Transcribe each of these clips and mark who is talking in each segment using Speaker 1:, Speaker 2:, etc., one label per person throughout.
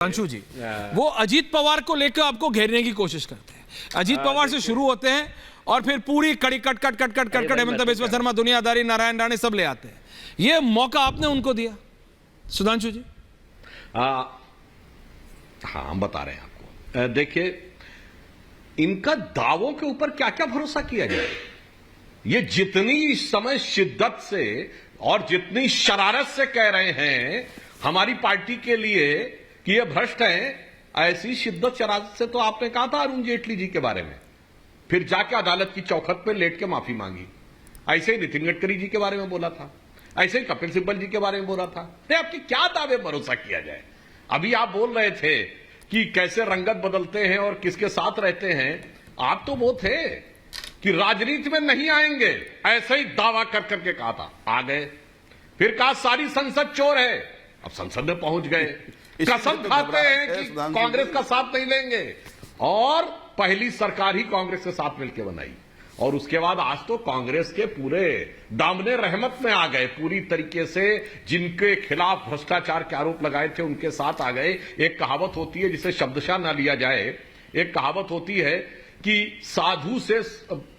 Speaker 1: अंशु जी, वो अजीत पवार को लेकर आपको घेरने की कोशिश करते हैं। अजीत पवार से शुरू होते हैं और फिर पूरी कड़ी cut cut cut cut cut cut Hemant Biswa Sharma, दुनियादारी, नारायण राणे सब ले आते हैं। ये मौका आपने उनको दिया सुधांशु जी?
Speaker 2: हाँ, हम बता रहे हैं आपको। देखिए, इनका दावों के ऊपर क्या क्या भरोसा किया जाए। ये जितनी इस समय शिद्दत से और जितनी शरारत से कह रहे हैं हमारी पार्टी के लिए कि ये भ्रष्ट हैं, ऐसी शिद्दत शरारत से तो आपने कहा था अरुण जेटली जी के बारे में, फिर जाके अदालत की चौखट पे लेट के माफी मांगी। ऐसे ही नितिन गडकरी जी के बारे में बोला था, ऐसे ही कपिल सिब्बल जी के बारे में बोला था। तो आपकी क्या दावे भरोसा किया जाए? अभी आप बोल रहे थे कि कैसे रंगत बदलते हैं और किसके साथ रहते हैं। आप तो वो थे कि राजनीति में नहीं आएंगे, ऐसे ही दावा कर करके कहा था, आ गए। फिर कहा सारी संसद चोर है, अब संसद में पहुंच गए। कसम खाते हैं कि कांग्रेस का साथ नहीं लेंगे, और पहली सरकार ही कांग्रेस के साथ मिलकर बनाई। और उसके बाद आज तो कांग्रेस के पूरे दामने रहमत में आ गए, पूरी तरीके से जिनके खिलाफ भ्रष्टाचार के आरोप लगाए थे उनके साथ आ गए। एक कहावत होती है जिसे शब्दशः ना लिया जाए, एक कहावत होती है कि साधु से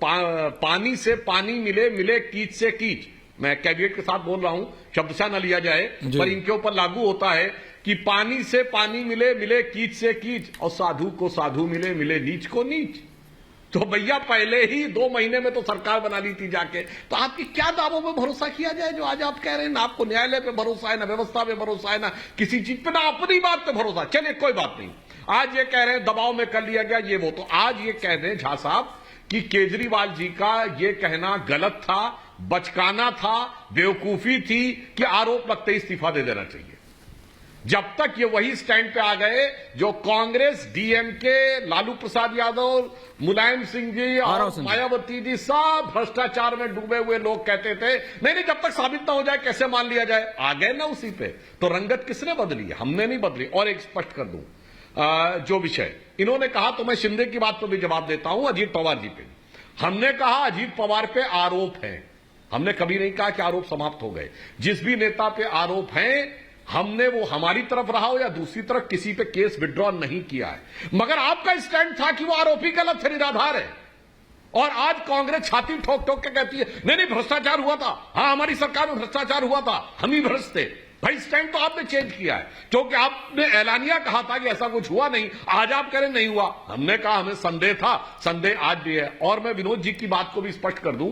Speaker 2: पानी से पानी मिले, मिले कीच से कीच। मैं कैविएट के साथ बोल रहा हूं, शब्दशः न लिया जाए, पर इनके ऊपर लागू होता है कि पानी से पानी मिले, मिले कीच से कीच, और साधु को साधु मिले, मिले नीच को नीच। तो भैया पहले ही 2 महीने में तो सरकार बना ली थी जाके। तो आपकी क्या दावों में भरोसा किया जाए जो आज आप कह रहे हैं? ना आपको न्यायालय पे भरोसा है, ना व्यवस्था पे भरोसा है, ना किसी चीज पे, ना अपनी बात पे भरोसा। चलिए कोई बात नहीं, आज ये कह रहे हैं दबाव में कर लिया गया ये वो, तो आज ये कह दें झा साहब कि केजरीवाल जी का ये कहना गलत था, बचकाना था, बेवकूफी थी कि आरोप लगते ही इस्तीफा दे देना चाहिए। जब तक ये वही स्टैंड पे आ गए जो कांग्रेस, डीएमके, लालू प्रसाद यादव, मुलायम सिंह जी और मायावती जी सब भ्रष्टाचार में डूबे हुए लोग कहते थे नहीं नहीं, जब तक साबित ना हो जाए कैसे मान लिया जाए। आ गए ना उसी पे। तो रंगत किसने बदली है? हमने नहीं बदली। और एक स्पष्ट कर दूं, जो विषय इन्होंने कहा, तो मैं शिंदे की बात पर भी जवाब देता हूं, अजीत पवार जी पे। हमने कहा अजीत पवार पे आरोप है, हमने कभी नहीं कहा कि आरोप समाप्त हो गए। जिस भी नेता पे आरोप हैं, हमने वो हमारी तरफ रहा हो या दूसरी तरफ किसी पे केस विड्रॉ नहीं किया है। मगर आपका स्टैंड था कि वो आरोपी गलत है, निराधार है। और आज कांग्रेस छाती ठोक ठोक के कहती है नहीं नहीं भ्रष्टाचार हुआ था, हाँ हमारी सरकार में भ्रष्टाचार हुआ था, हम ही भ्रष्ट थे। भाई स्टैंड तो आपने चेंज किया है, क्योंकि आपने ऐलानिया कहा था कि ऐसा कुछ हुआ नहीं, आज आप कह रहे नहीं हुआ। हमने कहा हमें संदेह था, संदेह आज भी है। और मैं विनोद जी की बात को भी स्पष्ट कर दूं,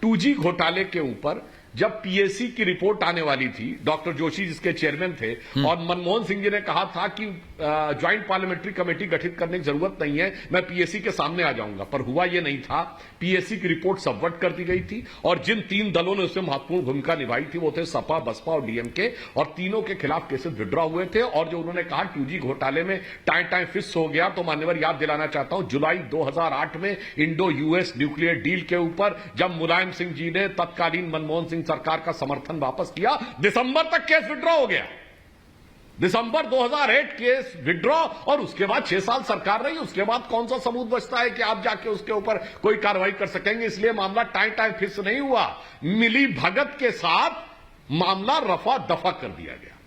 Speaker 2: 2G घोटाले के ऊपर जब पीएससी की रिपोर्ट आने वाली थी, डॉक्टर जोशी जिसके चेयरमैन थे, और मनमोहन सिंह जी ने कहा था कि ज्वाइंट पार्लियामेंट्री कमेटी गठित करने की जरूरत नहीं है, मैं पीएससी के सामने आ जाऊंगा। पर हुआ ये नहीं था। पीएससी की रिपोर्ट सबवर्ट कर दी गई थी, और जिन 3 दलों ने उसमें महत्वपूर्ण भूमिका निभाई थी वो थे सपा, बसपा और डीएमके, और तीनों के खिलाफ केसेस विड्रॉ हुए थे। और जो उन्होंने कहा 2G घोटाले में टाइम फिक्स हो गया, तो मान्यवर याद दिलाना चाहता हूं, जुलाई 2008 में इंडो यूएस न्यूक्लियर डील के ऊपर जब मुलायम सिंह जी ने तत्कालीन मनमोहन सिंह सरकार का समर्थन वापस किया, दिसंबर तक केस विड्रॉ हो गया। दिसंबर 2008 केस विड्रॉ, और उसके बाद 6 साल सरकार रही। उसके बाद कौन सा सबूत बचता है कि आप जाके उसके ऊपर कोई कार्रवाई कर सकेंगे? इसलिए मामला टाइम फिक्स नहीं हुआ, मिली भगत के साथ मामला रफा दफा कर दिया गया।